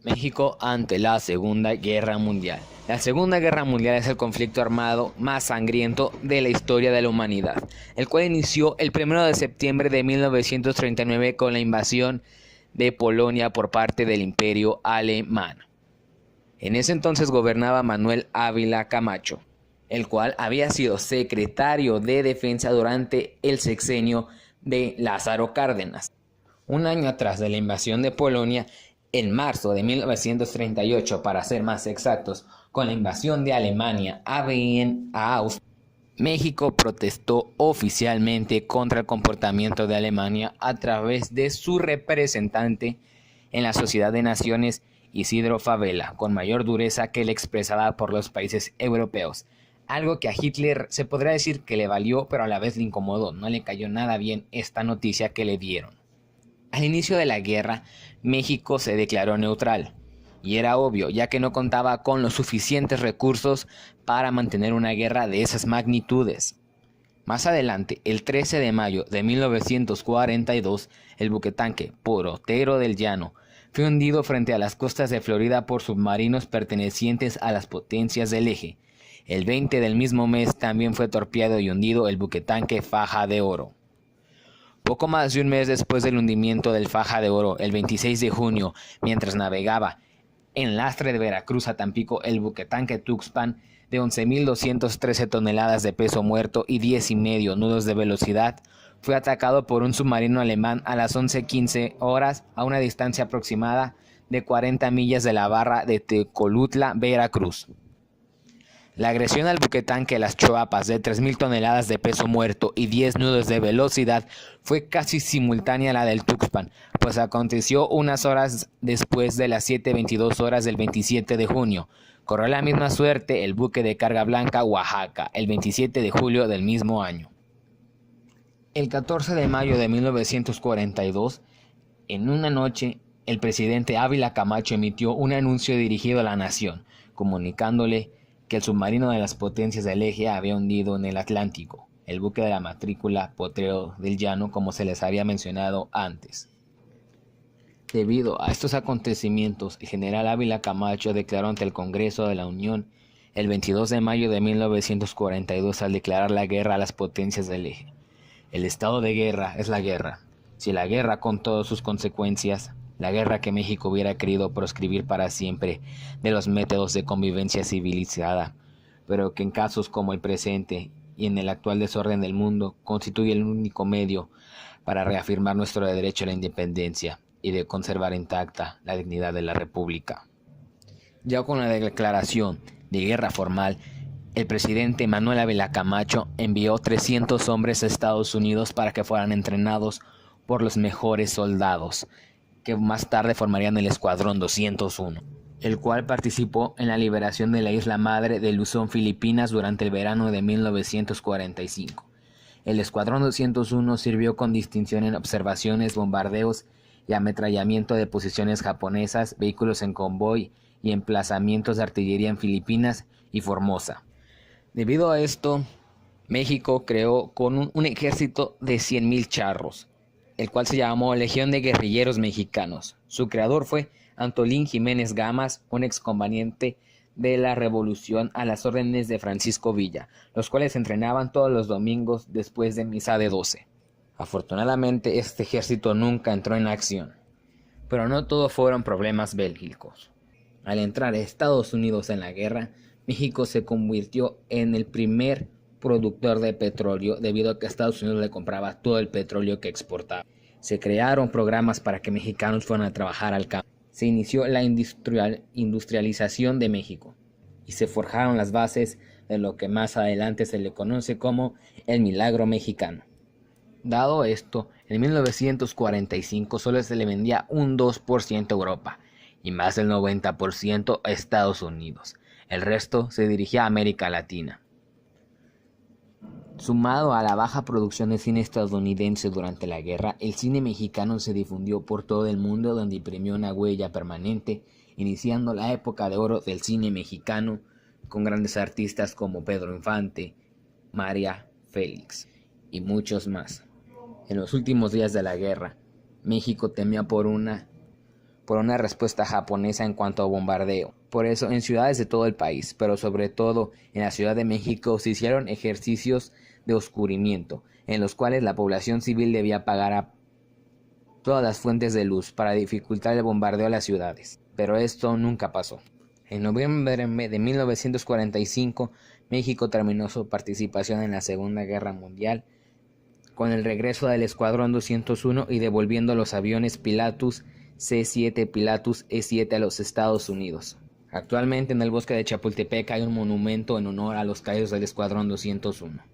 México ante la Segunda Guerra Mundial. La Segunda Guerra Mundial es el conflicto armado más sangriento de la historia de la humanidad, el cual inició el 1 de septiembre de 1939 con la invasión de Polonia por parte del Imperio Alemán. En ese entonces gobernaba Manuel Ávila Camacho, el cual había sido secretario de Defensa durante el sexenio de Lázaro Cárdenas. Un año atrás de la invasión de Polonia, en marzo de 1938, para ser más exactos, con la invasión de Alemania a Austria, México protestó oficialmente contra el comportamiento de Alemania a través de su representante en la Sociedad de Naciones, Isidro Fabela, con mayor dureza que la expresada por los países europeos. Algo que a Hitler se podría decir que le valió, pero a la vez le incomodó, no le cayó nada bien esta noticia que le dieron. Al inicio de la guerra, México se declaró neutral, y era obvio, ya que no contaba con los suficientes recursos para mantener una guerra de esas magnitudes. Más adelante, el 13 de mayo de 1942, el buquetanque Porotero del Llano fue hundido frente a las costas de Florida por submarinos pertenecientes a las potencias del eje. El 20 del mismo mes también fue torpeado y hundido el buquetanque Faja de Oro. Poco más de un mes después del hundimiento del Faja de Oro, el 26 de junio, mientras navegaba en lastre de Veracruz a Tampico, el buquetanque Tuxpan, de 11.213 toneladas de peso muerto y 10,5 nudos de velocidad, fue atacado por un submarino alemán a las 11:15 horas a una distancia aproximada de 40 millas de la barra de Tecolutla, Veracruz. La agresión al buquetanque Las Choapas de 3.000 toneladas de peso muerto y 10 nudos de velocidad fue casi simultánea a la del Tuxpan, pues aconteció unas horas después de las 7:22 horas del 27 de junio. Corrió la misma suerte el buque de carga blanca Oaxaca, el 27 de julio del mismo año. El 14 de mayo de 1942, en una noche, el presidente Ávila Camacho emitió un anuncio dirigido a la nación, comunicándole que el submarino de las potencias del eje había hundido en el Atlántico, el buque de la matrícula Porotero del Llano, como se les había mencionado antes. Debido a estos acontecimientos, el general Ávila Camacho declaró ante el Congreso de la Unión el 22 de mayo de 1942 al declarar la guerra a las potencias del eje. El estado de guerra es la guerra. Si la guerra con todas sus consecuencias, la guerra que México hubiera querido proscribir para siempre de los métodos de convivencia civilizada, pero que en casos como el presente y en el actual desorden del mundo constituye el único medio para reafirmar nuestro derecho a la independencia y de conservar intacta la dignidad de la República. Ya con la declaración de guerra formal, el presidente Manuel Ávila Camacho envió 300 hombres a Estados Unidos para que fueran entrenados por los mejores soldados, que más tarde formarían el Escuadrón 201, el cual participó en la liberación de la isla madre de Luzón, Filipinas, durante el verano de 1945. El Escuadrón 201 sirvió con distinción en observaciones, bombardeos y ametrallamiento de posiciones japonesas, vehículos en convoy y emplazamientos de artillería en Filipinas y Formosa. Debido a esto, México creó con un ejército de 100,000 charros, el cual se llamó Legión de Guerrilleros Mexicanos. Su creador fue Antolín Jiménez Gamas, un excombatiente de la Revolución a las órdenes de Francisco Villa, los cuales entrenaban todos los domingos después de misa de 12. Afortunadamente, este ejército nunca entró en acción, pero no todo fueron problemas bélicos. Al entrar Estados Unidos en la guerra, México se convirtió en el primer productor de petróleo debido a que Estados Unidos le compraba todo el petróleo que exportaba. Se crearon programas para que mexicanos fueran a trabajar al campo. Se inició la industrialización de México y se forjaron las bases de lo que más adelante se le conoce como el milagro mexicano. Dado esto, en 1945 solo se le vendía un 2% a Europa y más del 90% a Estados Unidos. El resto se dirigía a América Latina. Sumado a la baja producción de cine estadounidense durante la guerra, el cine mexicano se difundió por todo el mundo, donde imprimió una huella permanente, iniciando la época de oro del cine mexicano, con grandes artistas como Pedro Infante, María Félix y muchos más. En los últimos días de la guerra, México temía por una por una respuesta japonesa en cuanto a bombardeo. Por eso, en ciudades de todo el país, pero sobre todo en la Ciudad de México, se hicieron ejercicios de oscurimiento, en los cuales la población civil debía pagar a todas las fuentes de luz para dificultar el bombardeo a las ciudades. Pero esto nunca pasó. En noviembre de 1945, México terminó su participación en la Segunda Guerra Mundial con el regreso del Escuadrón 201 y devolviendo los aviones Pilatus C-7 Pilatus E-7 a los Estados Unidos. Actualmente en el bosque de Chapultepec hay un monumento en honor a los caídos del Escuadrón 201.